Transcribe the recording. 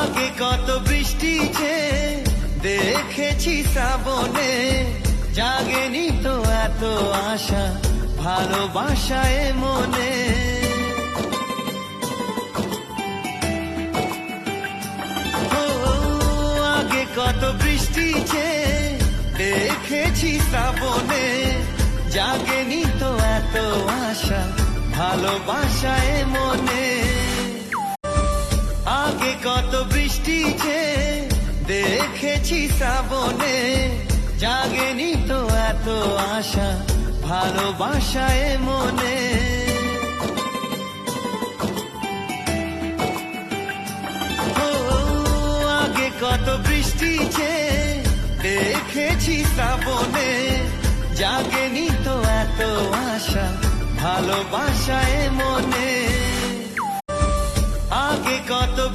আগে কত বৃষ্টি যে দেখেছি শ্রাবণে, জাগেনি তো এত আশা ভালোবাসায় মনে। ও আগে কত বৃষ্টি যে দেখেছি শ্রাবণে, জাগেনি তো এত আশা ভালোবাসায় মনে। আগে কত বৃষ্টি যে দেখেছি শ্রাবণে, জাগেনি তো এত আশা ভালোবাসায় মনে। ও আগে কত বৃষ্টি যে দেখেছি শ্রাবণে, জাগেনি তো এত আশা ভালোবাসায় মনে। আগে কত